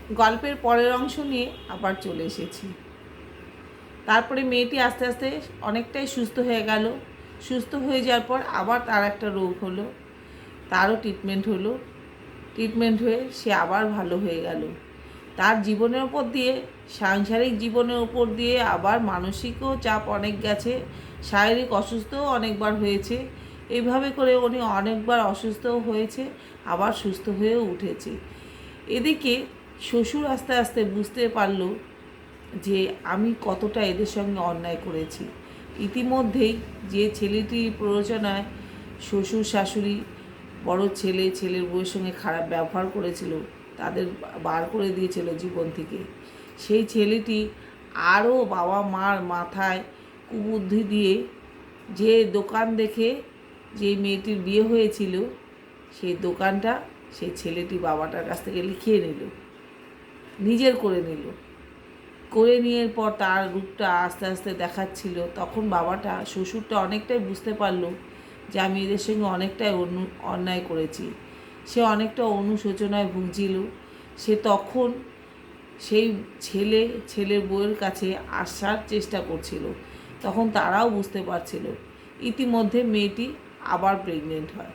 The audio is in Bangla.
গল্পের পরের অংশ নিয়ে আবার চলে এসেছি। তারপরে মেয়েটি আস্তে আস্তে অনেকটাই সুস্থ হয়ে গেল। সুস্থ হয়ে যাওয়ার পর আবার তার একটা রোগ হলো, তারও ট্রিটমেন্ট হলো। ট্রিটমেন্ট হয়ে সে আবার ভালো হয়ে গেল। তার জীবনের ওপর দিয়ে, সাংসারিক জীবনের উপর দিয়ে আবার মানসিকও চাপ অনেক গেছে, শারীরিক অসুস্থও অনেকবার হয়েছে। এইভাবে করে উনি অনেকবার অসুস্থও হয়েছে, আবার সুস্থ হয়েও উঠেছে। এদিকে শ্বশুর আস্তে আস্তে বুঝতে পারল যে আমি কতটা এদের সঙ্গে অন্যায় করেছি। ইতিমধ্যেই যে ছেলেটির প্ররোচনায় শ্বশুর শাশুড়ি, বড় ছেলে ছেলের বউয়ের সঙ্গে খারাপ ব্যবহার করেছিল, তাদের বার করে দিয়েছিল জীবন থেকে, সেই ছেলেটি আরও বাবা মার মাথায় কুবুদ্ধি দিয়ে যে দোকান দেখে যে মেয়েটির বিয়ে হয়েছিল, সেই দোকানটা সেই ছেলেটি বাবাটার কাছ থেকে লিখিয়ে নিল, নিজের করে নিল। করে নেওয়ার পর তার রূপটা আস্তে আস্তে দেখাচ্ছিল। তখন বাবাটা, শ্বশুরটা অনেকটাই বুঝতে পারলো যে আমি এদের সঙ্গে অনেকটাই অন্যায় করেছি। সে অনেকটা অনুশোচনায় ভুগছিল। সে তখন সেই ছেলের বউয়ের কাছে আসার চেষ্টা করছিল। তখন তারাও বুঝতে পারছিল। ইতিমধ্যে মেয়েটি আবার প্রেগনেন্ট হয়।